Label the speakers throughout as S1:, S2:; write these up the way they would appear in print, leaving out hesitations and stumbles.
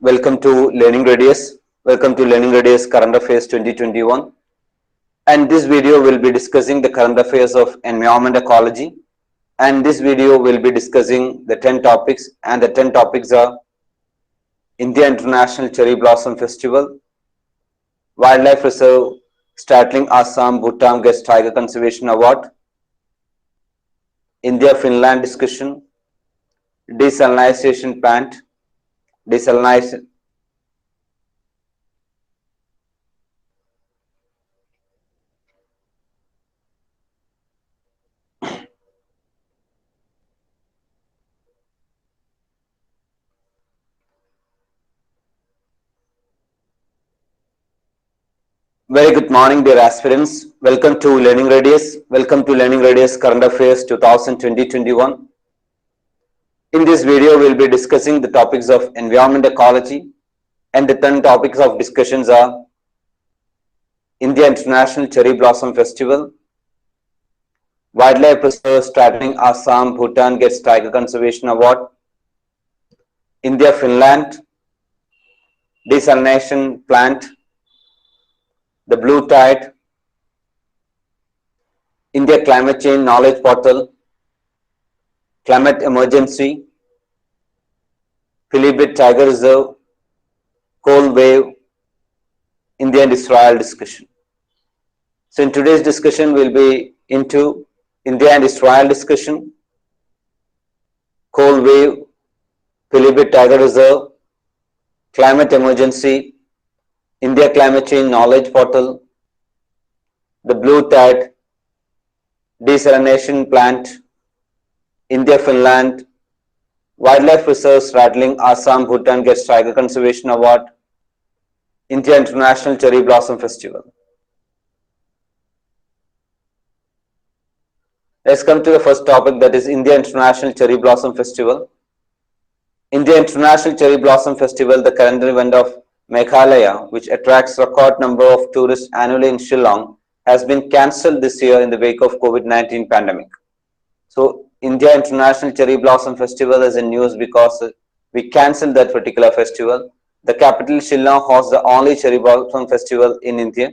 S1: Welcome to Learning Radius. Welcome to Learning Radius Current Affairs 2021. And this video will be discussing the current affairs of environment ecology. And this video will be discussing the 10 topics. And the 10 topics are India International Cherry Blossom Festival, Wildlife Reserve, Straddling Assam, Bhutan gets Tiger Conservation Award, India-Finland discussion, desalination plant, desalination. Very good morning, dear aspirants. Welcome to Learning Radius. Welcome to Learning Radius Current Affairs 2020-21. In this video, we'll be discussing the topics of environment ecology, and the 10 topics of discussions are India International Cherry Blossom Festival, Wildlife Reserve straddling Assam, Bhutan gets Tiger Conservation Award, India-Finland, desalination plant, the blue tide, India Climate Change Knowledge Portal, Climate Emergency, Pilibhit Tiger Reserve, Cold Wave, India and Israel discussion. So in today's discussion, we'll be into India and Israel discussion, Cold Wave, Pilibhit Tiger Reserve, Climate Emergency, India Climate Change Knowledge Portal, the blue tide, desalination plant, India-Finland, Wildlife Reserve straddling Assam, Bhutan gets Tiger Conservation Award, India International Cherry Blossom Festival. Let's come to the first topic, that is India International Cherry Blossom Festival. India International Cherry Blossom Festival, the calendar event of Meghalaya, which attracts record number of tourists annually in Shillong, has been cancelled this year in the wake of COVID-19 pandemic. So India International Cherry Blossom Festival is in news because we cancelled that particular festival. The capital Shillong hosts the only cherry blossom festival in India.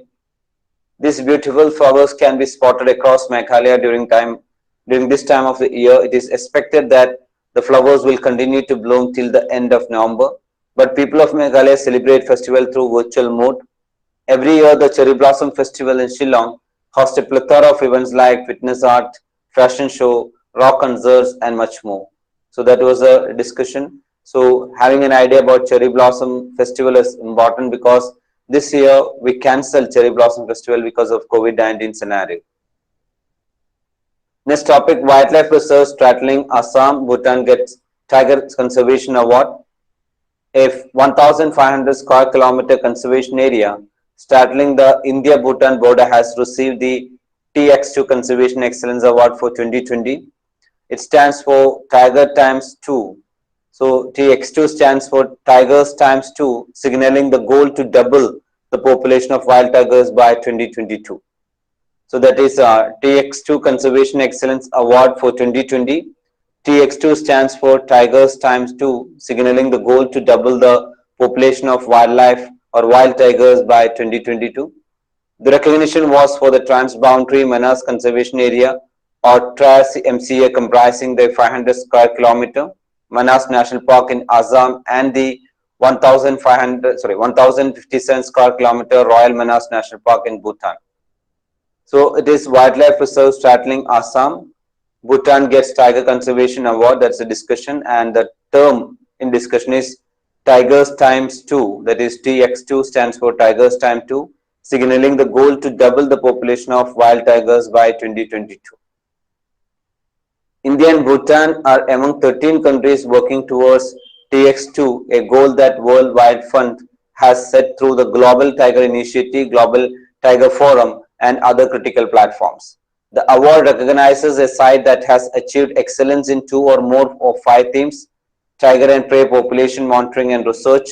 S1: These beautiful flowers can be spotted across Meghalaya during this time of the year. It is expected that the flowers will continue to bloom till the end of November. But people of Meghalaya celebrate festival through virtual mode. Every year, the Cherry Blossom Festival in Shillong hosts a plethora of events like fitness art, fashion show, rock concerts, and much more. So that was a discussion. So having an idea about Cherry Blossom Festival is important because this year we cancelled Cherry Blossom Festival because of COVID-19 scenario. Next topic, Wildlife Reserve straddling Assam, Bhutan gets Tiger Conservation Award. A 1,500 square kilometer conservation area straddling the India-Bhutan border has received the TX2 Conservation Excellence Award for 2020. It stands for Tiger times 2. So TX2 stands for Tigers times 2, signaling the goal to double the population of wild tigers by 2022. So that is TX2 Conservation Excellence Award for 2020. TX2 stands for Tigers times 2, signaling the goal to double the population of wildlife or wild tigers by 2022. The recognition was for the Transboundary Manas Conservation Area or TRAS MCA, comprising the 500 square kilometer Manas National Park in Assam and the 1,057 square kilometer Royal Manas National Park in Bhutan. So it is Wildlife Reserve straddling Assam. Bhutan gets Tiger Conservation Award. That's a discussion, and the term in discussion is Tigers times 2. That is TX2 stands for Tigers times 2, signaling the goal to double the population of wild tigers by 2022. India and Bhutan are among 13 countries working towards TX2, a goal that World Wide Fund has set through the Global Tiger Initiative, Global Tiger Forum, and other critical platforms. The award recognizes a site that has achieved excellence in 2 or more of 5 themes: tiger and prey population monitoring and research,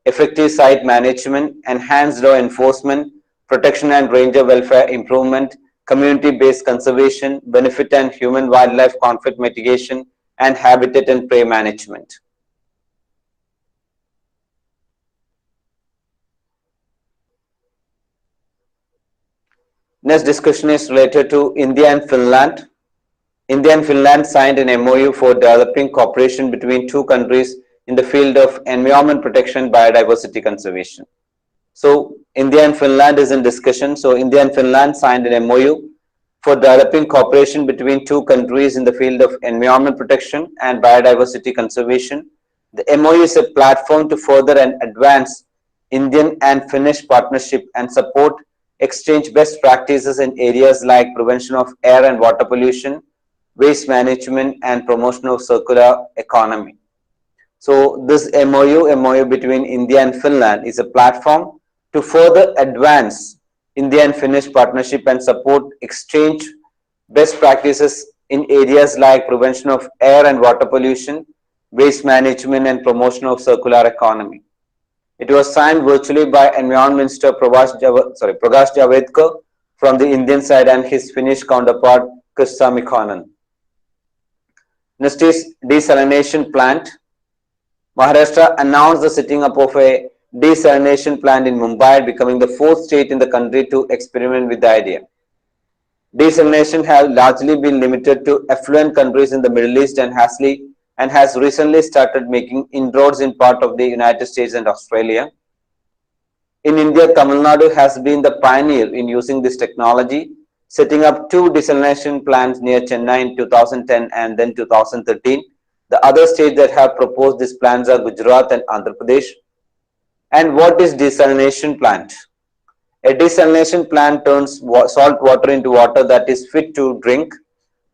S1: effective site management, enhanced law enforcement, protection and ranger welfare improvement, community-based conservation, benefit and human-wildlife conflict mitigation, and habitat and prey management. Next discussion is related to India and Finland. India and Finland signed an MOU for developing cooperation between two countries in the field of environment protection and biodiversity conservation. So India and Finland is in discussion. So India and Finland signed an MOU for developing cooperation between two countries in the field of environment protection and biodiversity conservation. The MOU is a platform to further and advance Indian and Finnish partnership and support exchange best practices in areas like prevention of air and water pollution, waste management, and promotion of circular economy. So this MOU between India and Finland is a platform to further advance India and Finnish partnership and support exchange best practices in areas like prevention of air and water pollution, waste management, and promotion of circular economy. It was signed virtually by Environment Minister Prakash Javadekar from the Indian side and his Finnish counterpart Krista Mikkonen. Next is desalination plant. Maharashtra announced the setting up of a desalination plant in Mumbai, becoming the fourth state in the country to experiment with the idea. Desalination has largely been limited to affluent countries in the Middle East and has recently started making inroads in part of the United States and Australia. In India, Tamil Nadu has been the pioneer in using this technology, setting up two desalination plants near Chennai in 2010 and then 2013. The other states that have proposed these plans are Gujarat and Andhra Pradesh. And what is desalination plant? A desalination plant turns salt water into water that is fit to drink.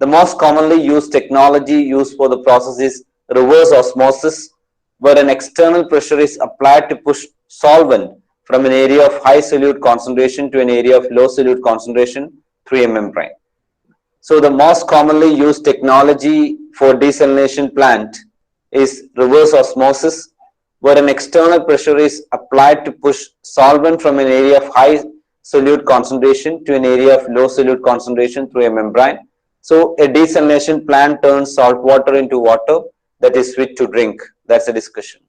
S1: The most commonly used technology used for the process is reverse osmosis, where an external pressure is applied to push solvent from an area of high solute concentration to an area of low solute concentration through a membrane. So the most commonly used technology for desalination plant is reverse osmosis, where an external pressure is applied to push solvent from an area of high solute concentration to an area of low solute concentration through a membrane. So a desalination plant turns salt water into water that is fit to drink. That's a discussion.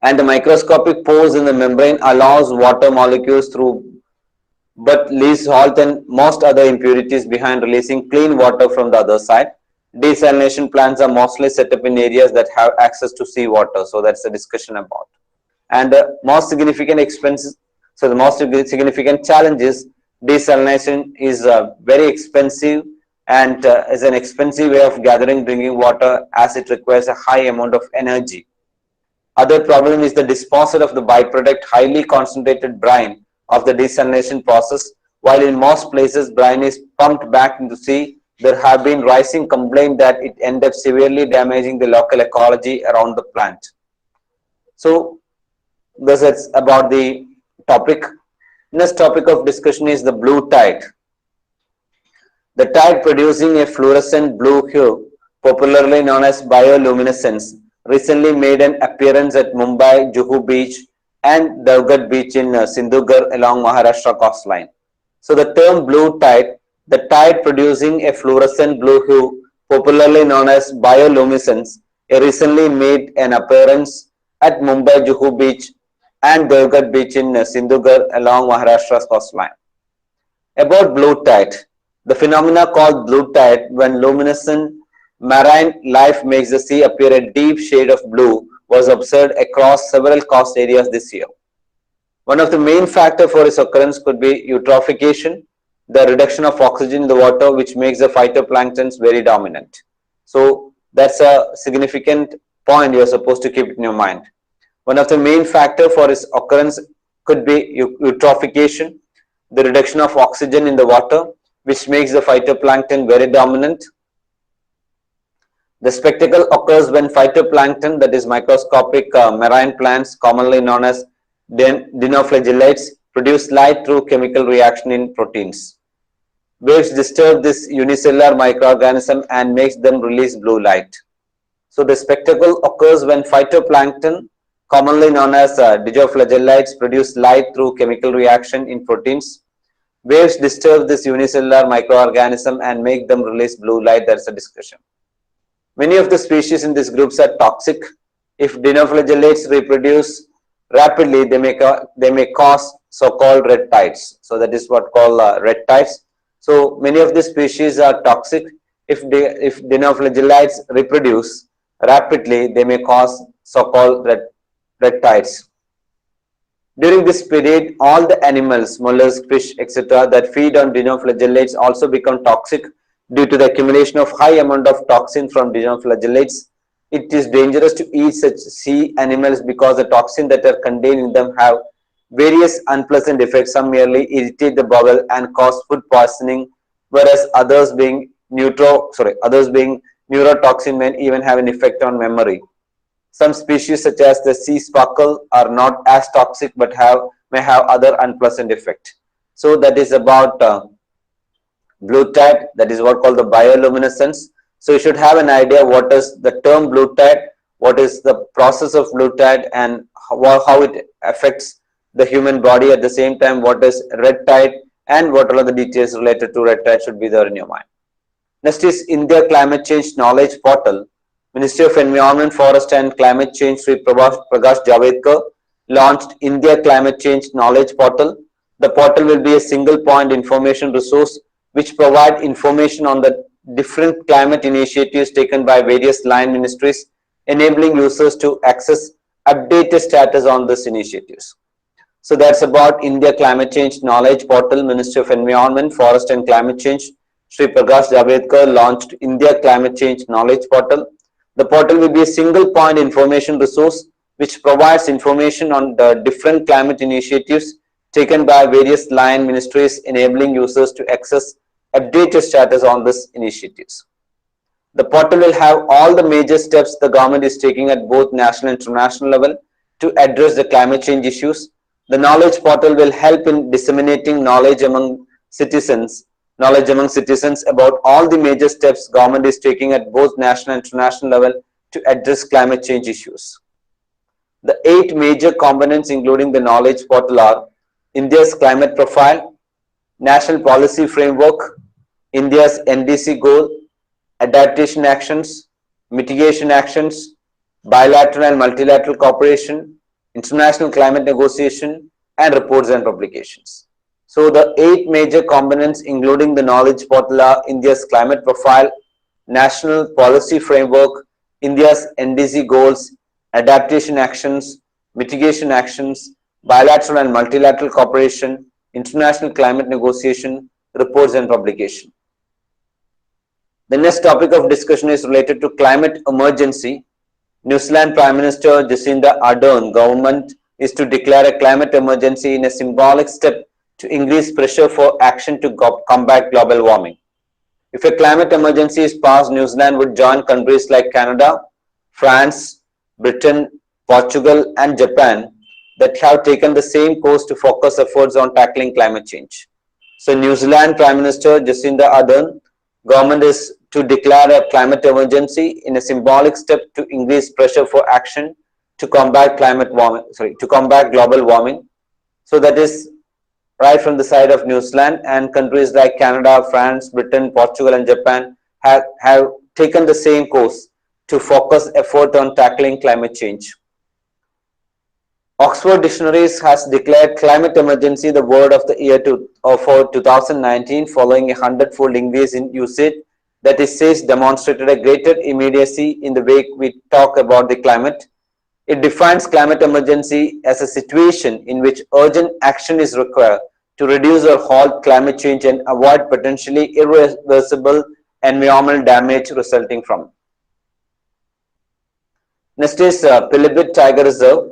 S1: And the microscopic pores in the membrane allows water molecules through but leaves salt and most other impurities behind, releasing clean water from the other side. Desalination plants are mostly set up in areas that have access to seawater. So that's the discussion about. And the most significant expenses, so the most significant challenge is desalination is very expensive and is an expensive way of gathering drinking water as it requires a high amount of energy. Other problem is the disposal of the byproduct highly concentrated brine of the desalination process. While in most places brine is pumped back into sea, there have been rising complaints that it ends up severely damaging the local ecology around the plant. So this is about the topic. Next topic of discussion is the blue tide. The tide producing a fluorescent blue hue, popularly known as bioluminescence, recently made an appearance at Mumbai Juhu Beach and Devgat Beach in Sindhugarh along Maharashtra coastline. So the term blue tide, the tide producing a fluorescent blue hue, popularly known as bioluminescence, recently made an appearance at Mumbai Juhu Beach and Devgat Beach in Sindhugarh along Maharashtra's coastline. About blue tide, the phenomena called blue tide, when luminescent marine life makes the sea appear a deep shade of blue, was observed across several coast areas this year. One of the main factors for its occurrence could be eutrophication, the reduction of oxygen in the water, which makes the phytoplanktons very dominant. So that's a significant point you're supposed to keep in your mind. One of the main factors for its occurrence could be eutrophication, the reduction of oxygen in the water, which makes the phytoplankton very dominant. The spectacle occurs when phytoplankton, that is microscopic marine plants, commonly known as dinoflagellates, produce light through chemical reaction in proteins. Waves disturb this unicellular microorganism and makes them release blue light. So the spectacle occurs when phytoplankton, commonly known as dinoflagellates, produce light through chemical reaction in proteins. Waves disturb this unicellular microorganism and make them release blue light. That's a discussion. Many of the species in these groups are toxic. If dinoflagellates reproduce rapidly, they may cause so-called red tides. So that is what called red tides. So many of these species are toxic. If dinoflagellates reproduce rapidly, they may cause so-called red tides. During this period, all the animals, mollusks, fish, etc. that feed on dinoflagellates also become toxic due to the accumulation of high amount of toxin from dinoflagellates. It is dangerous to eat such sea animals because the toxin that are contained in them have various unpleasant effects. Some merely irritate the bowel and cause food poisoning, whereas others being neurotoxin may even have an effect on memory. Some species such as the sea sparkle are not as toxic but may have other unpleasant effect. So that is about blue tide, that is what called the bioluminescence. So you should have an idea what is the term blue tide, what is the process of blue tide, and how it affects the human body. At the same time, what is red tide and what are the details related to red tide should be there in your mind. Next is India Climate Change Knowledge Portal. Ministry of Environment, Forest and Climate Change, Sri Prakash Javadekar, launched India Climate Change Knowledge Portal. The portal will be a single point information resource which provide information on the different climate initiatives taken by various line ministries, enabling users to access updated status on these initiatives. So that's about India Climate Change Knowledge Portal. Ministry of Environment, Forest and Climate Change, Sri Prakash Javadekar launched India Climate Change Knowledge Portal. The portal will be a single point information resource which provides information on the different climate initiatives taken by various line ministries, enabling users to access updated status on these initiatives. The portal will have all the major steps the government is taking at both national and international level to address the climate change issues. The knowledge portal will help in disseminating knowledge among citizens about all the major steps government is taking at both national and international level to address climate change issues. The 8 major components including the knowledge portal are India's climate profile, national policy framework, India's NDC goal, adaptation actions, mitigation actions, bilateral and multilateral cooperation, international climate negotiation, and reports and publications. So the 8 major components including the knowledge portal are India's climate profile, national policy framework, India's NDC goals, adaptation actions, mitigation actions, bilateral and multilateral cooperation, international climate negotiation, reports and publication. The next topic of discussion is related to climate emergency. New Zealand Prime Minister Jacinda Ardern government is to declare a climate emergency in a symbolic step to increase pressure for action to combat global warming. If a climate emergency is passed, New Zealand would join countries like Canada, France, Britain, Portugal, and Japan that have taken the same course to focus efforts on tackling climate change. So, New Zealand Prime Minister Jacinda Ardern government is to declare a climate emergency in a symbolic step to increase pressure for action to combat global warming. So that is right from the side of New Zealand, and countries like Canada, France, Britain, Portugal, and Japan have taken the same course to focus effort on tackling climate change. Oxford Dictionaries has declared climate emergency the word of the year for 2019 following a 100-fold increase in usage that it says demonstrated a greater immediacy in the way we talk about the climate. It defines climate emergency as a situation in which urgent action is required to reduce or halt climate change and avoid potentially irreversible environmental damage resulting from it. Next is Pilibhit Tiger Reserve.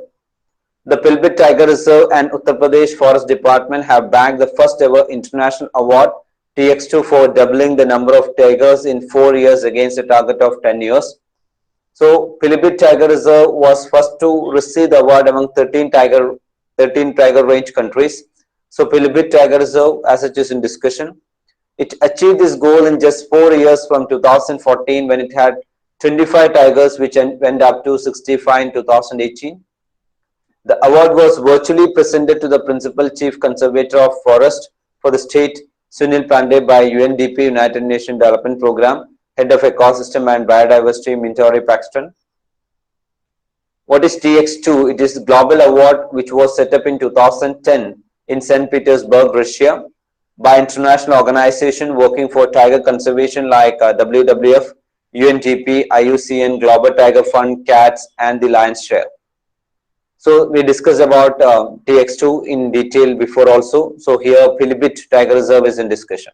S1: The Pilibhit Tiger Reserve and Uttar Pradesh Forest Department have bagged the first ever international award TX2 for doubling the number of tigers in 4 years against a target of 10 years. So Pilibhit Tiger Reserve was first to receive the award among 13 tiger range countries. So Pilibhit Tiger Reserve, as it is in discussion, it achieved this goal in just 4 years from 2014 when it had 25 tigers which went up to 65 in 2018. The award was virtually presented to the Principal Chief Conservator of Forest for the state, Sunil Pandey, by UNDP, United Nations Development Programme, Head of Ecosystem and Biodiversity, Mintori Paxton. What is TX2? It is the global award which was set up in 2010 in St. Petersburg, Russia, by international organizations working for tiger conservation like WWF, UNGP, IUCN, Global Tiger Fund, CATS, and the Lion's Share. So we discussed about TX2 in detail before also. So here Pilibhit Tiger Reserve is in discussion.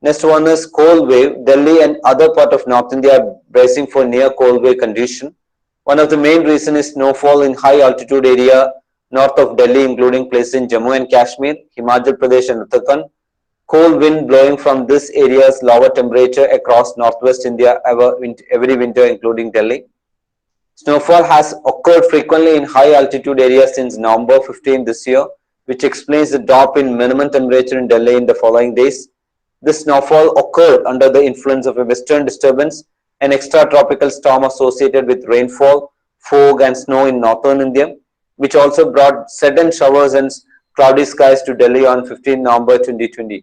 S1: Next one is cold wave. Delhi and other part of North India are bracing for near cold wave condition. One of the main reasons is snowfall in high altitude area north of Delhi, including places in Jammu and Kashmir, Himachal Pradesh and Uttarakhand. Cold wind blowing from this area's lower temperature across northwest India every winter, including Delhi. Snowfall has occurred frequently in high altitude areas since November 15 this year, which explains the drop in minimum temperature in Delhi in the following days. This snowfall occurred under the influence of a western disturbance, an extratropical storm associated with rainfall, fog and snow in northern India, which also brought sudden showers and cloudy skies to Delhi on 15 November 2020.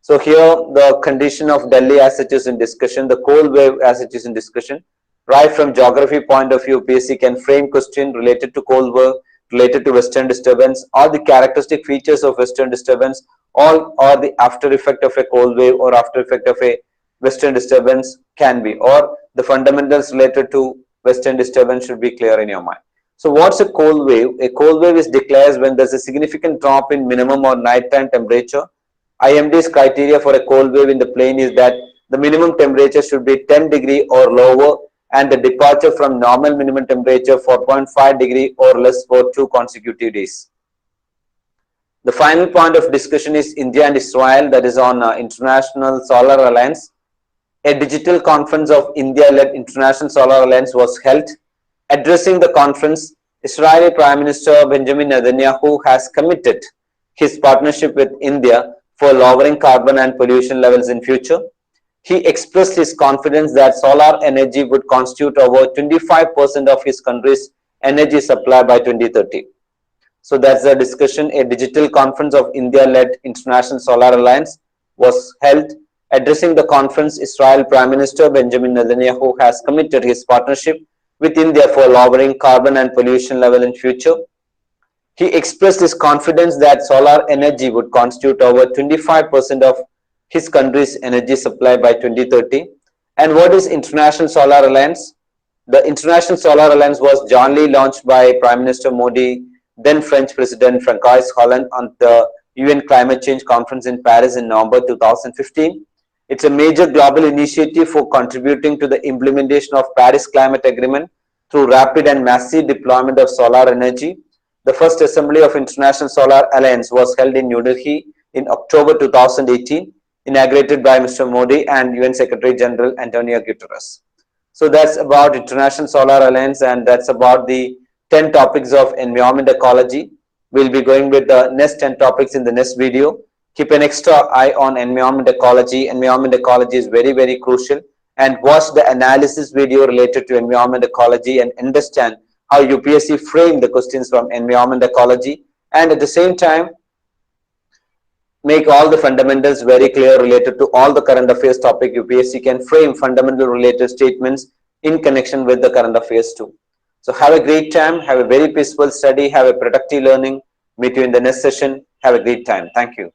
S1: So here the condition of Delhi as such is in discussion, the cold wave as it is in discussion. Right from geography point of view, UPSC can frame question related to cold wave, related to western disturbance, or the characteristic features of western disturbance, or the after effect of a cold wave or after effect of a western disturbance can be, or the fundamentals related to western disturbance should be clear in your mind. So what's a cold wave? A cold wave is declared when there's a significant drop in minimum or nighttime temperature. IMD's criteria for a cold wave in the plain is that the minimum temperature should be 10 degree or lower and the departure from normal minimum temperature 4.5 degree or less for 2 consecutive days. The final point of discussion is India and Israel, that is on International Solar Alliance. A digital conference of India-led International Solar Alliance was held. Addressing the conference, Israeli Prime Minister Benjamin Netanyahu has committed his partnership with India for lowering carbon and pollution levels in future. He expressed his confidence that solar energy would constitute over 25% of his country's energy supply by 2030. So that's the discussion. A digital conference of India-led International Solar Alliance was held. Addressing the conference, Israel Prime Minister Benjamin Netanyahu has committed his partnership with India for lowering carbon and pollution level in future. He expressed his confidence that solar energy would constitute over 25% of his country's energy supply by 2030. And what is International Solar Alliance? The International Solar Alliance was jointly launched by Prime Minister Modi, then French President Francois Hollande on the UN Climate Change Conference in Paris in November 2015. It's a major global initiative for contributing to the implementation of Paris Climate Agreement through rapid and massive deployment of solar energy. The first assembly of International Solar Alliance was held in New Delhi in October 2018, inaugurated by Mr. Modi and UN Secretary General Antonio Guterres. So that's about International Solar Alliance, and that's about the 10 topics of environment ecology. We'll be going with the next 10 topics in the next video. Keep an extra eye on environment ecology. Environment ecology is very, very crucial, and watch the analysis video related to environment ecology and understand how UPSC frame the questions from environment ecology, and at the same time make all the fundamentals very clear related to all the current affairs topic. UPSC can frame fundamental related statements in connection with the current affairs too. So have a great time, have a very peaceful study, have a productive learning. Meet you in the next session. Have a great time. Thank you.